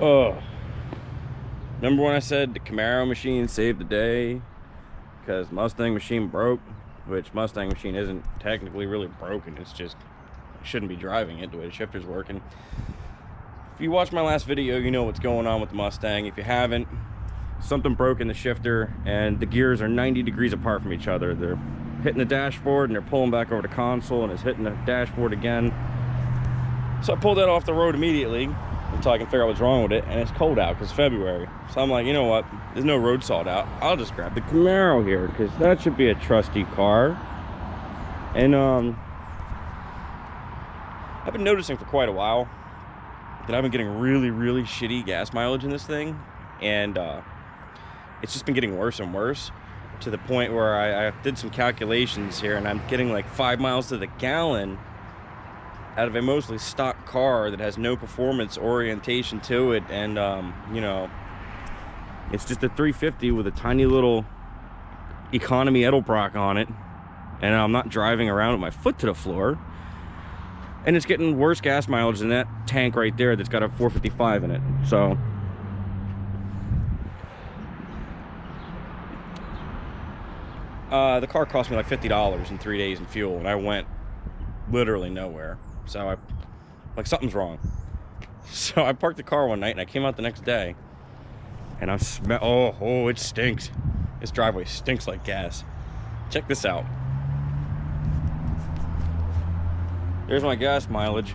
Oh, remember when I said the Camaro machine saved the day because Mustang machine broke? Which Mustang machine isn't technically really broken. It's just, I shouldn't be driving it the way the shifter's working. If you watched my last video, you know what's going on with the Mustang. If you haven't, something broke in the shifter and the gears are 90 degrees apart from each other. They're hitting the dashboard and they're pulling back over the console and it's hitting the dashboard again. So I pulled that off the road immediately until I can figure out what's wrong with it, and it's cold out because it's February. So I'm like, you know what, there's no road salt out, I'll just grab the Camaro here because that should be a trusty car. And I've been noticing for quite a while that I've been getting really shitty gas mileage in this thing, and it's just been getting worse and worse to the point where I did some calculations here and I'm getting like 5 miles to the gallon out of a mostly stock car that has no performance orientation to it. And you know, it's just a 350 with a tiny little economy Edelbrock on it, and I'm not driving around with my foot to the floor, and it's getting worse gas mileage than that tank right there that's got a 455 in it. So the car cost me like $50 in 3 days in fuel, and I went literally nowhere. So I, like, something's wrong. So I parked the car one night and I came out the next day and I smell, oh, it stinks. This driveway stinks like gas. Check this out. There's my gas mileage.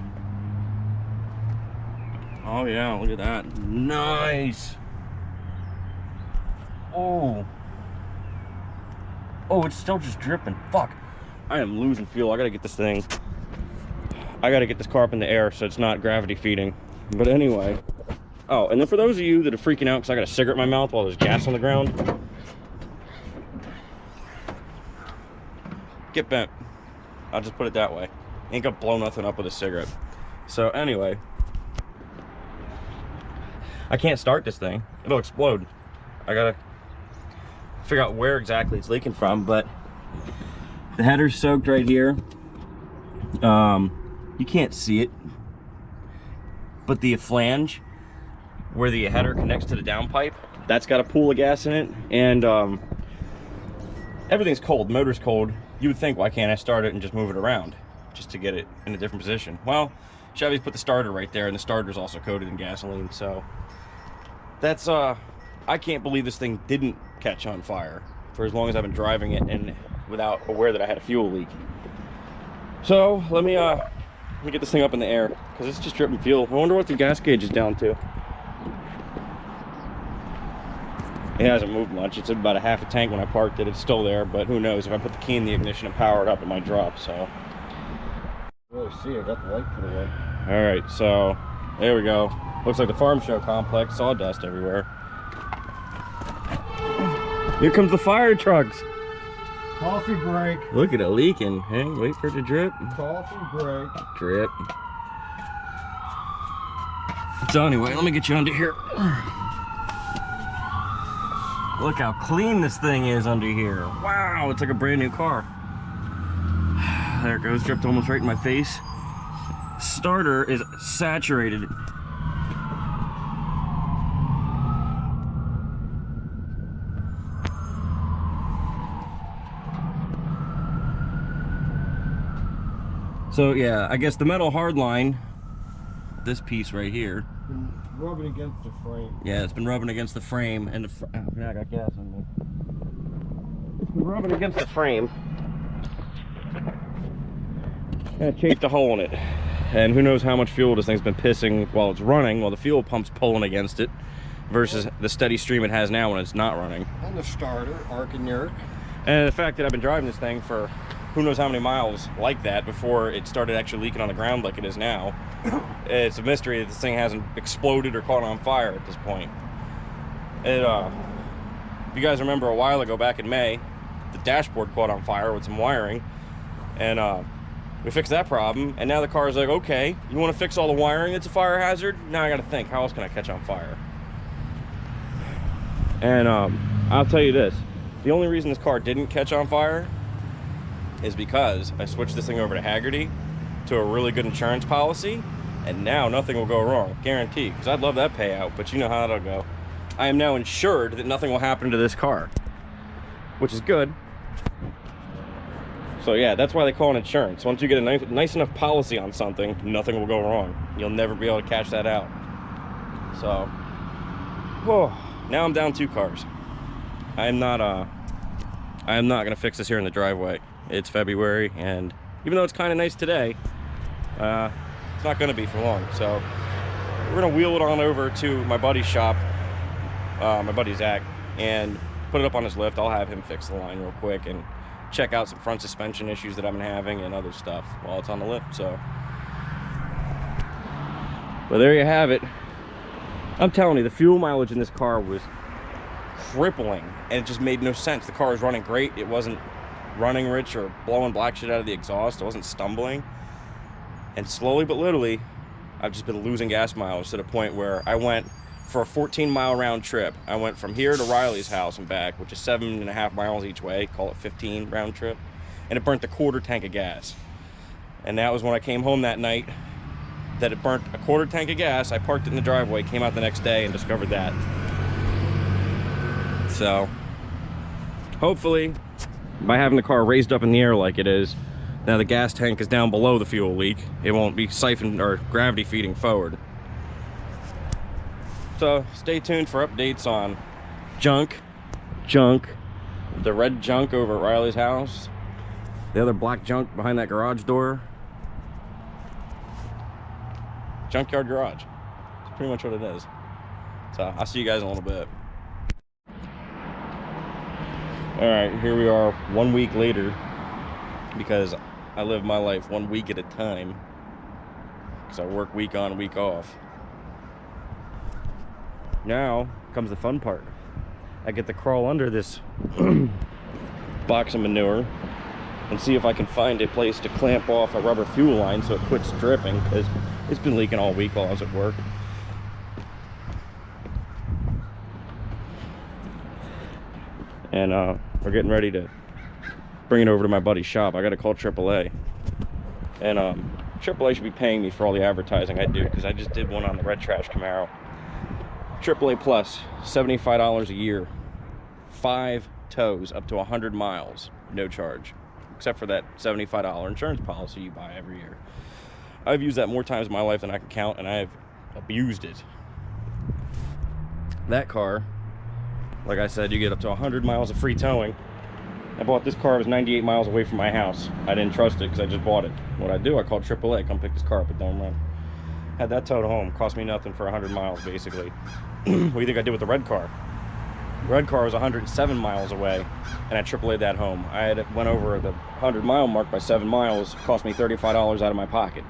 Oh yeah, look at that. Nice. Oh, it's still just dripping. Fuck. I am losing fuel. I gotta get this thing. I gotta get this car up in the air so it's not gravity feeding. But anyway. Oh, and then for those of you that are freaking out because I got a cigarette in my mouth while there's gas on the ground, get bent. I'll just put it that way. Ain't gonna blow nothing up with a cigarette. So anyway, I can't start this thing. It'll explode. I gotta figure out where exactly it's leaking from, but the header's soaked right here. You can't see it, but the flange where the header connects to the downpipe, that's got a pool of gas in it, and everything's cold. The motor's cold. You would think, why can't I start it and just move it around just to get it in a different position? Well, Chevy's put the starter right there, and the starter's also coated in gasoline. So that's I can't believe this thing didn't catch on fire for as long as I've been driving it and without aware that I had a fuel leak. So let me get this thing up in the air because it's just dripping fuel. I wonder what the gas gauge is down to. It hasn't moved much. It's about a half a tank when I parked it. It's still there, but who knows? If I put the key in the ignition and power it up, it might drop. So really see, I got the light put away. All right, so there we go. Looks like the farm show complex. Sawdust everywhere. Here comes the fire trucks. Coffee break. Look at it leaking. Hey, wait for it to drip. Coffee break. Drip. So anyway, let me get you under here. Look how clean this thing is under here. Wow, it's like a brand new car. There it goes, dripped almost right in my face. Starter is saturated. So yeah, I guess the metal hardline, this piece right here, Been rubbing against the frame. yeah, it's been rubbing against the frame, and oh, now I got gas on me. It's been rubbing against the frame, and it chafed a hole in it. And who knows how much fuel this thing's been pissing while it's running, while the fuel pump's pulling against it, versus the steady stream it has now when it's not running. And the starter, arcing there. And the fact that I've been driving this thing for who knows how many miles like that before it started actually leaking on the ground like it is now, it's a mystery that this thing hasn't exploded or caught on fire at this point. It, if you guys remember a while ago back in May, the dashboard caught on fire with some wiring, and we fixed that problem, and now the car is like, okay, you want to fix all the wiring that's a fire hazard? Now I got to think, how else can I catch on fire? And I'll tell you this, the only reason this car didn't catch on fire is because I switched this thing over to Haggerty to a really good insurance policy, and now nothing will go wrong, guaranteed, because I'd love that payout, but you know how that'll go. I am now insured that nothing will happen to this car, which is good. So yeah, that's why they call it insurance. Once you get a nice enough policy on something, nothing will go wrong. You'll never be able to catch that out. So, now I'm down 2 cars. I am not gonna fix this here in the driveway. It's February, and even though it's kind of nice today, it's not gonna be for long. So we're gonna wheel it on over to my buddy's shop, my buddy Zach, and put it up on his lift. I'll have him fix the line real quick and check out some front suspension issues that I've been having and other stuff while it's on the lift. So, but there you have it. I'm telling you, the fuel mileage in this car was crippling, and it just made no sense. The car was running great. It wasn't running rich or blowing black shit out of the exhaust. It wasn't stumbling. And slowly but literally, I've just been losing gas mileage to the point where I went for a 14-mile round trip. I went from here to Riley's house and back, which is 7.5 miles each way, call it 15 round trip, and it burnt a 1/4 tank of gas. And that was when I came home that night, that it burnt a 1/4 tank of gas. I parked it in the driveway, came out the next day and discovered that. So hopefully, by having the car raised up in the air like it is, now the gas tank is down below the fuel leak, it won't be siphoned or gravity feeding forward. So stay tuned for updates on junk, the red junk over at Riley's house, the other black junk behind that garage door. Junkyard garage. That's pretty much what it is. So I'll see you guys in a little bit. All right, here we are 1 week later, because I live my life 1 week at a time, because I work week on, week off. Now comes the fun part. I get to crawl under this box of manure and see if I can find a place to clamp off a rubber fuel line so it quits dripping, because it's been leaking all week while I was at work. And we're getting ready to bring it over to my buddy's shop. I got to call AAA, and AAA should be paying me for all the advertising I do, because I just did one on the red trash Camaro. AAA Plus, $75 a year, 5 tows up to 100 miles, no charge, except for that $75 insurance policy you buy every year. I've used that more times in my life than I can count, and I've abused it. That car, like I said, you get up to 100 miles of free towing. I bought this car, it was 98 miles away from my house. I didn't trust it because I just bought it. What I do, I called AAA, come pick this car up, it don't run. Had that towed home, cost me nothing for 100 miles basically. What do you think I did with the red car? The red car was 107 miles away, and I AAA'd that home. I had went over the 100-mile mark by 7 miles, cost me $35 out of my pocket.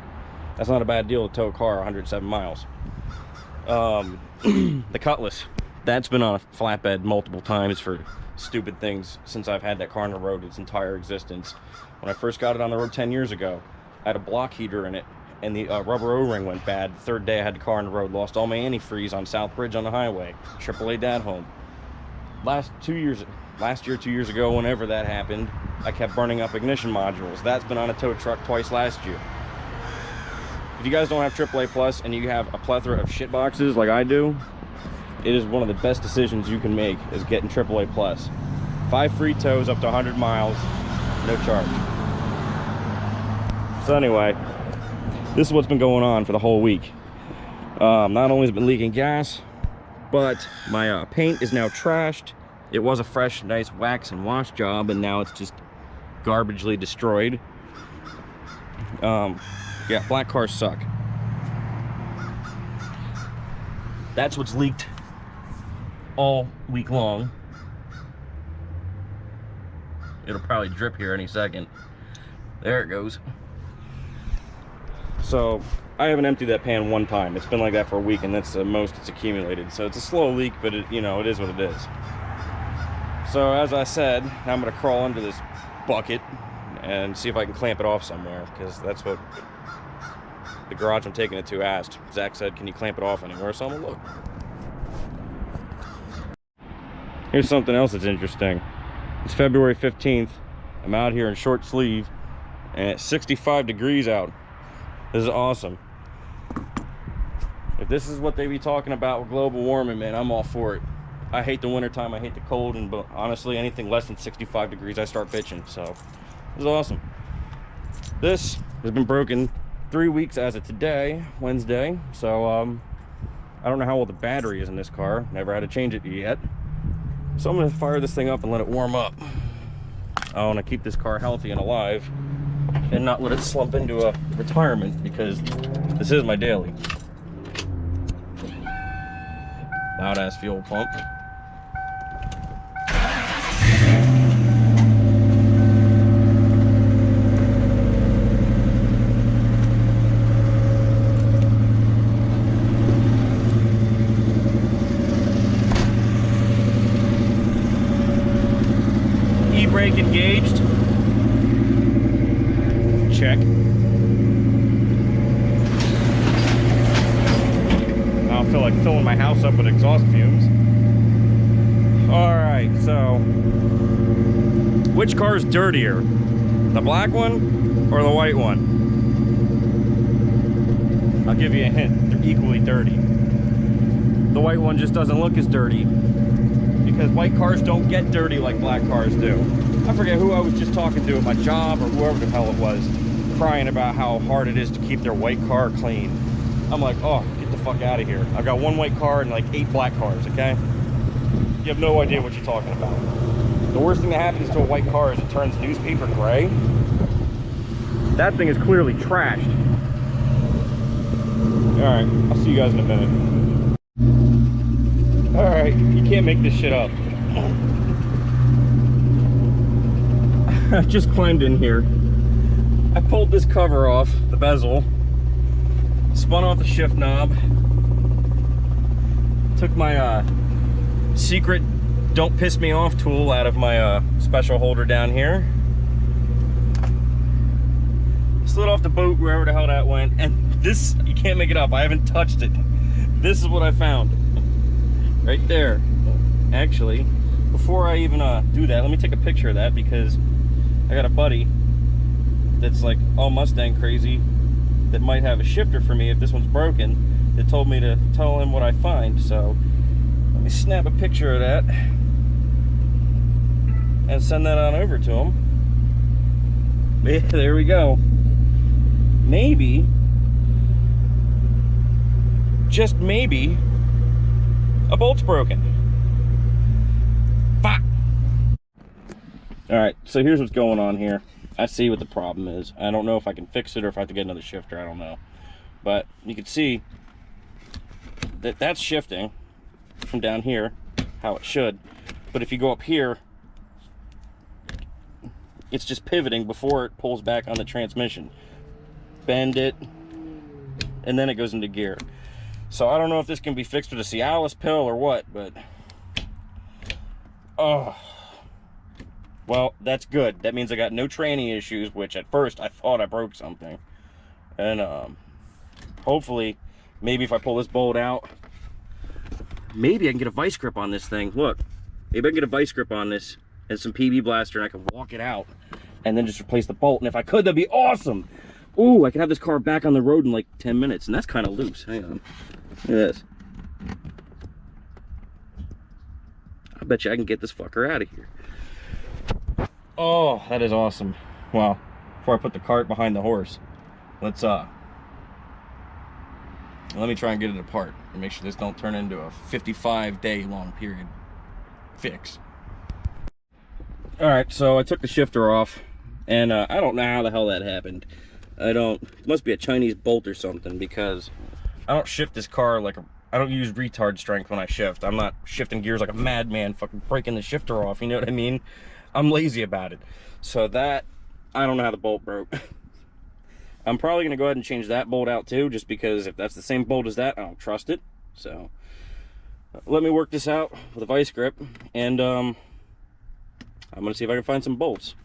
That's not a bad deal to tow a car 107 miles. The Cutlass, that's been on a flatbed multiple times for stupid things since I've had that car on the road its entire existence. When I first got it on the road 10 years ago, I had a block heater in it, and the rubber O-ring went bad. The third day I had the car on the road, lost all my antifreeze on South Bridge on the highway. AAA'd that home. Last year, 2 years ago, whenever that happened, I kept burning up ignition modules. That's been on a tow truck twice last year. If you guys don't have AAA Plus and you have a plethora of shit boxes like I do, it is one of the best decisions you can make, is getting AAA Plus. 5 free tows up to 100 miles, no charge. So anyway, this is what's been going on for the whole week. Not only has it been leaking gas, but my paint is now trashed. It was a fresh, nice wax and wash job, and now it's just garbagely destroyed. Yeah, black cars suck. That's what's leaked all week long. It'll probably drip here any second. There it goes. So I haven't emptied that pan one time. It's been like that for a week, and that's the most it's accumulated. So it's a slow leak, but it, you know, it is what it is. So as I said, now I'm gonna crawl under this bucket and see if I can clamp it off somewhere, because that's what the garage I'm taking it to asked. Zach said, can you clamp it off anywhere? So I'm gonna look. Here's something else that's interesting. It's February 15th. I'm out here in short sleeve, and it's 65 degrees out. This is awesome. If this is what they be talking about with global warming, man, I'm all for it. I hate the wintertime, I hate the cold, and but honestly, anything less than 65 degrees, I start bitching. So, this is awesome. This has been broken 3 weeks as of today, Wednesday. So, I don't know how old the battery is in this car. Never had to change it yet. So I'm gonna fire this thing up and let it warm up. I wanna keep this car healthy and alive and not let it slump into a retirement, because this is my daily. Loud ass fuel pump. E-brake engaged. Check. I don't feel like filling my house up with exhaust fumes. Alright, so which car is dirtier? The black one or the white one? I'll give you a hint. They're equally dirty. The white one just doesn't look as dirty, because white cars don't get dirty like black cars do. I forget who I was just talking to at my job, or whoever the hell it was, crying about how hard it is to keep their white car clean. I'm like, oh, get the fuck out of here. I've got one white car and like 8 black cars, okay? You have no idea what you're talking about. The worst thing that happens to a white car is it turns newspaper gray. That thing is clearly trashed. Alright, I'll see you guys in a minute. Alright, you can't make this shit up. I just climbed in here. I pulled this cover off, the bezel, spun off the shift knob, took my secret don't piss me off tool out of my special holder down here, slid off the boot wherever the hell that went, and this, you can't make it up, I haven't touched it. This is what I found right there. Actually, before I even do that, let me take a picture of that, because I got a buddy that's like all Mustang crazy that might have a shifter for me if this one's broken, that told me to tell him what I find. So let me snap a picture of that and send that on over to him. Yeah, there we go. Maybe, just maybe, a bolt's broken. Fuck. Alright, so here's what's going on here. I see what the problem is. I don't know if I can fix it or if I have to get another shifter. I don't know. But you can see that that's shifting from down here, how it should. But if you go up here, it's just pivoting before it pulls back on the transmission. Bend it, and then it goes into gear. So I don't know if this can be fixed with a Cialis pill or what, but oh, well, that's good. That means I got no tranny issues, which at first I thought I broke something. And hopefully, maybe if I pull this bolt out, maybe I can get a vice grip on this thing. Look, maybe I can get a vice grip on this and some PB blaster, and I can walk it out and then just replace the bolt. And if I could, that'd be awesome. Ooh, I can have this car back on the road in like 10 minutes, and that's kind of loose. Hang on. Look at this. I bet you I can get this fucker out of here. Oh, that is awesome. Well, before I put the cart behind the horse, let's let me try and get it apart and make sure this don't turn into a 55-day long period fix. All right, so I took the shifter off, and I don't know how the hell that happened. It must be a Chinese bolt or something, because I don't shift this car like I don't use retard strength when I shift. I'm not shifting gears like a madman, fucking breaking the shifter off, you know what I mean? I'm lazy about it. So that, I don't know how the bolt broke. I'm probably gonna go ahead and change that bolt out too, just because if that's the same bolt as that, I don't trust it. So let me work this out with a vice grip, and I'm gonna see if I can find some bolts.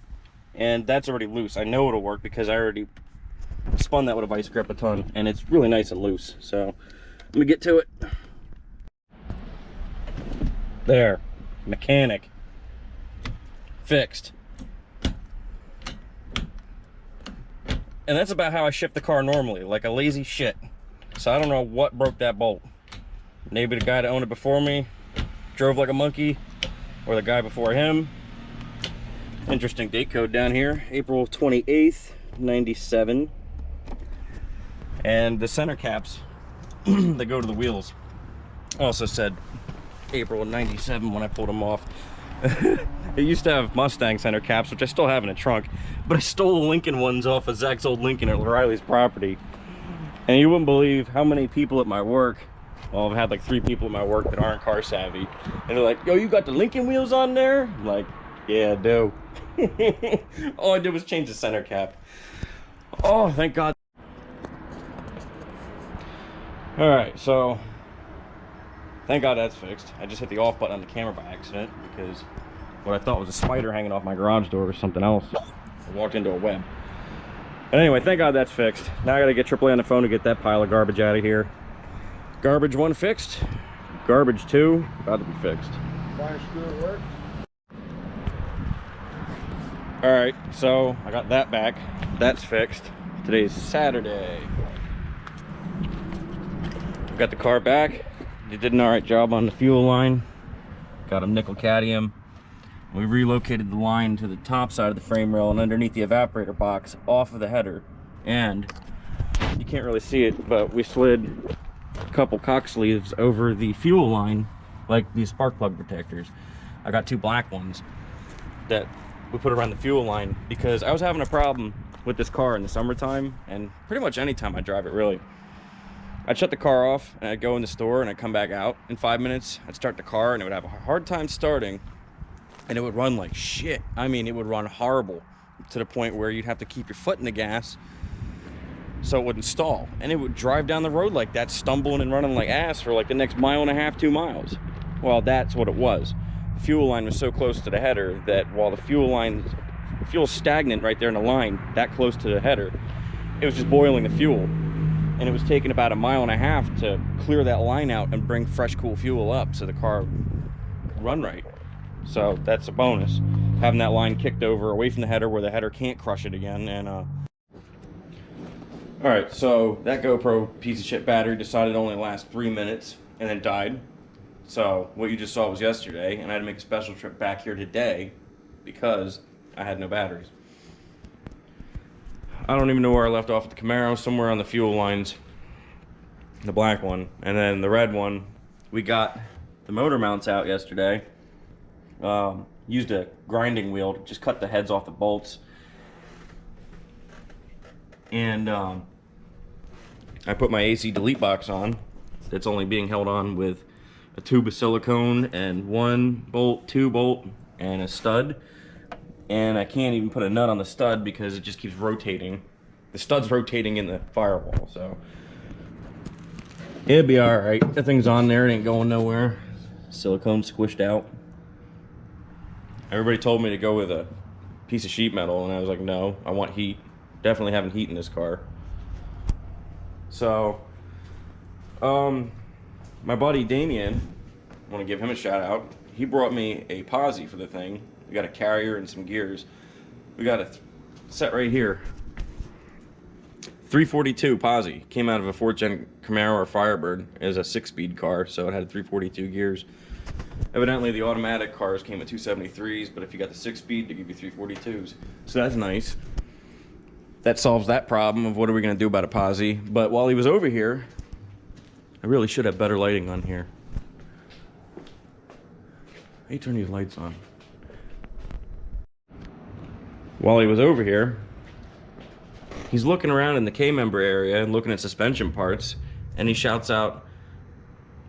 And that's already loose. I know it'll work because I already spun that with a vice grip a ton, and it's really nice and loose. So let me get to it. There, mechanic, fixed. And that's about how I shift the car normally, like a lazy shit. So I don't know what broke that bolt. Maybe the guy that owned it before me drove like a monkey, or the guy before him. Interesting date code down here, April 28th, 97. And the center caps that go to the wheels also said April 97 when I pulled them off. It used to have Mustang center caps, which I still have in a trunk, but I stole the Lincoln ones off of Zach's old Lincoln at Riley's property. And you wouldn't believe how many people at my work, well, I've had like 3 people at my work that aren't car savvy, and they're like, yo, you got the Lincoln wheels on there? I'm like, yeah, I do. All I did was change the center cap. Oh, thank God. All right, so thank God that's fixed. I just hit the off button on the camera by accident because what I thought was a spider hanging off my garage door was something else. I walked into a web. But anyway, thank God that's fixed. Now I gotta get AAA on the phone to get that pile of garbage out of here. Garbage 1 fixed. Garbage 2 about to be fixed. Fire screw at work. All right, so I got that back. That's fixed. Today's Saturday. Got the car back. They did an all right job on the fuel line. Got them nickel cadmium. We relocated the line to the top side of the frame rail and underneath the evaporator box off of the header. And you can't really see it, but we slid a couple cock sleeves over the fuel line, like these spark plug protectors. I got 2 black ones that we put around the fuel line because I was having a problem with this car in the summertime, and pretty much any time I drive it, really. I'd shut the car off and I'd go in the store and I'd come back out in 5 minutes. I'd start the car and it would have a hard time starting, and it would run like shit. I mean, it would run horrible to the point where you'd have to keep your foot in the gas so it wouldn't stall. And it would drive down the road like that, stumbling and running like ass for like the next 1.5 miles, 2 miles. Well, that's what it was. The fuel line was so close to the header that while the fuel's stagnant right there in the line, that close to the header, it was just boiling the fuel. And it was taking about 1.5 miles to clear that line out and bring fresh, cool fuel up so the car would run right. So that's a bonus, having that line kicked over away from the header where the header can't crush it again. And all right, so that GoPro piece of shit battery decided to only last 3 minutes and then died. So what you just saw was yesterday, and I had to make a special trip back here today because I had no batteries. I don't even know where I left off with the Camaro, somewhere on the fuel lines, the black one. And then the red one, we got the motor mounts out yesterday. Used a grinding wheel to just cut the heads off the bolts. And I put my AC delete box on. That's only being held on with a tube of silicone and 1 bolt, 2 bolt, and a stud. And I can't even put a nut on the stud because it just keeps rotating. The stud's rotating in the firewall, so it'll be all right. The thing's on there, it ain't going nowhere. Silicone squished out. Everybody told me to go with a piece of sheet metal, and I was like, no, I want heat. Definitely having heat in this car. So, my buddy Damien, I want to give him a shout out. He brought me a posi for the thing. We got a carrier and some gears. We got a set right here. 342 posi. Came out of a 4th gen Camaro or Firebird. It was a 6-speed car, so it had 342 gears. Evidently the automatic cars came with 273s, but if you got the 6-speed, they give you 342s. So that's nice. That solves that problem of what are we going to do about a posi. But while he was over here, I really should have better lighting on here. How do you turn these lights on? While he was over here, he's looking around in the K-member area and looking at suspension parts, and he shouts out,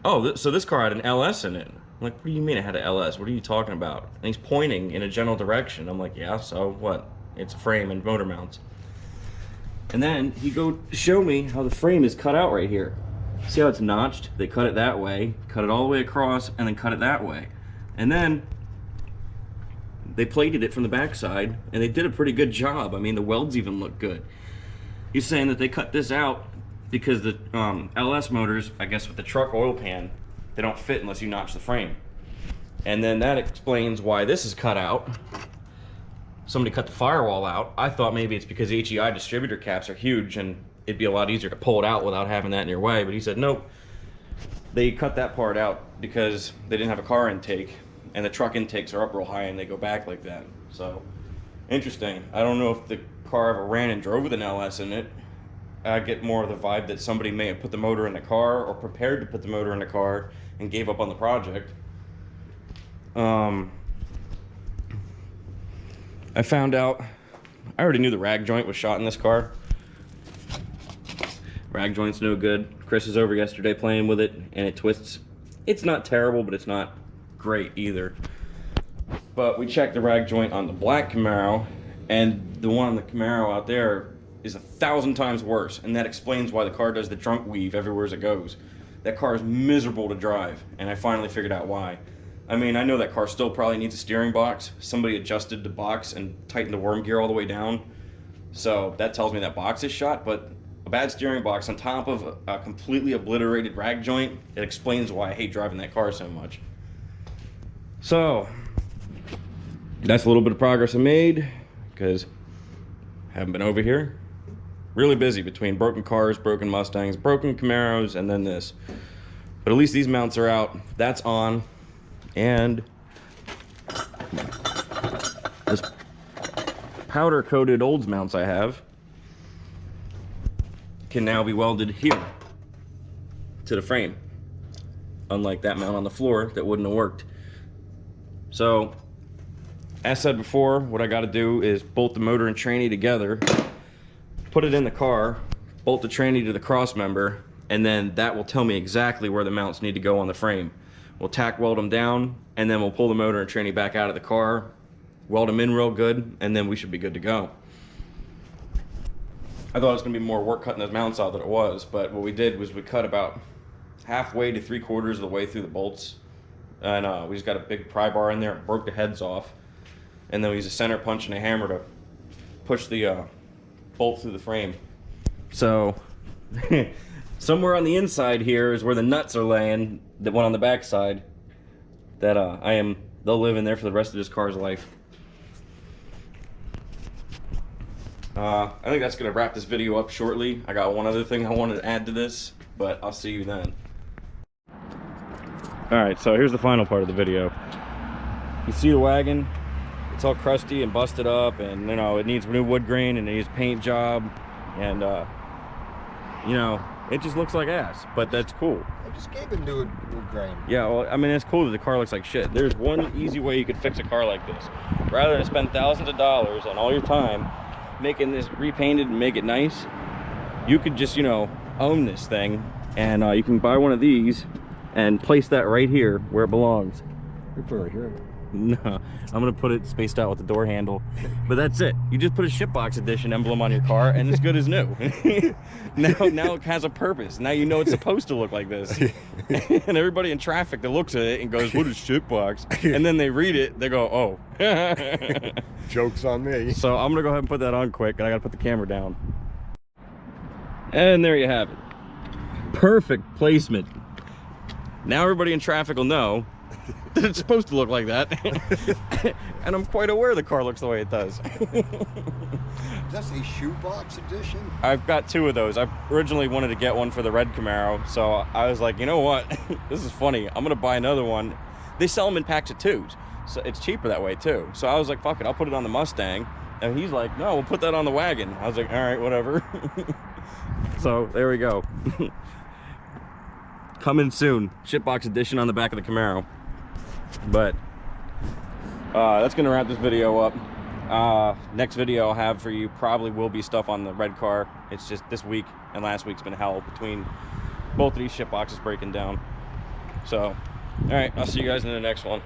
oh, so this car had an LS in it. I'm like, what do you mean it had an LS? What are you talking about? And he's pointing in a general direction. I'm like, yeah, so what? It's a frame and motor mounts. And then he go show me how the frame is cut out right here. See how it's notched? They cut it that way, cut it all the way across, and then cut it that way. And then they plated it from the backside, and they did a pretty good job. I mean, the welds even look good. He's saying that they cut this out because the LS motors, I guess with the truck oil pan, they don't fit unless you notch the frame. And then that explains why this is cut out. Somebody cut the firewall out. I thought maybe it's because HEI distributor caps are huge and it'd be a lot easier to pull it out without having that in your way. But he said, nope. They cut that part out because they didn't have a car intake, and the truck intakes are up real high and they go back like that. So, interesting. I don't know if the car ever ran and drove with an LS in it. I get more of the vibe that somebody may have put the motor in the car or prepared to put the motor in the car and gave up on the project. I found out, I already knew the rag joint was shot in this car. Rag joint's no good. Chris was over yesterday playing with it and it twists. It's not terrible, but it's not great either. But we checked the rag joint on the black Camaro, and the one on the Camaro out there is 1,000 times worse, and that explains why the car does the drunk weave everywhere as it goes. That car is miserable to drive, and I finally figured out why. I mean, I know that car still probably needs a steering box. Somebody adjusted the box and tightened the worm gear all the way down, so that tells me that box is shot. But a bad steering box on top of a completely obliterated rag joint, it explains why I hate driving that car so much. So that's a little bit of progress I made, because I haven't been over here. Really busy between broken cars, broken Mustangs, broken Camaros, and then this. But at least these mounts are out. That's on. And this powder-coated Olds mounts I have can now be welded here to the frame. Unlike that mount on the floor that wouldn't have worked. So, as said before, what I got to do is bolt the motor and tranny together, put it in the car, bolt the tranny to the cross member, and then that will tell me exactly where the mounts need to go on the frame. We'll tack weld them down, and then we'll pull the motor and tranny back out of the car, weld them in real good, and then we should be good to go. I thought it was going to be more work cutting those mounts out than it was, but what we did was we cut about halfway to 3/4 of the way through the bolts, and we just got a big pry bar in there and broke the heads off, and then we used a center punch and a hammer to push the bolt through the frame. So somewhere on the inside here is where the nuts are laying, the one on the back side, that they'll live in there for the rest of this car's life. I think that's gonna wrap this video up shortly. I got one other thing I wanted to add to this, but I'll see you then. Alright, so here's the final part of the video. You see the wagon? It's all crusty and busted up, and you know, it needs new wood grain and it needs a paint job, and you know, it just looks like ass, but that's cool. I just gave him wood grain. Yeah, well, I mean, it's cool that the car looks like shit. There's one easy way you could fix a car like this. Rather than spend thousands of dollars and all your time making this repainted and make it nice, you could just, you know, own this thing, and you can buy one of these and place that right here where it belongs. You put it right here. No, I'm gonna put it spaced out with the door handle, but that's it. You just put a Shipbox Edition emblem on your car and it's good as new. now it has a purpose. Now you know it's supposed to look like this. And everybody in traffic that looks at it and goes, what is Shipbox? And then they read it, they go, oh. Joke's on me. So I'm gonna go ahead and put that on quick, and I gotta put the camera down. And there you have it. Perfect placement. Now everybody in traffic will know that it's supposed to look like that. And I'm quite aware the car looks the way it does. That's a shoebox edition? I've got two of those. I originally wanted to get one for the red Camaro, so I was like, you know what? This is funny. I'm gonna buy another one. They sell them in packs of 2s, so it's cheaper that way too. So I was like, fuck it, I'll put it on the Mustang. And he's like, no, we'll put that on the wagon. I was like, all right, whatever. So there we go. Coming soon. Shipbox Edition on the back of the Camaro. But that's gonna wrap this video up. Next video I'll have for you probably will be stuff on the red car. It's just this week and last week's been hell between both of these ship boxes breaking down. So all right, I'll see you guys in the next one.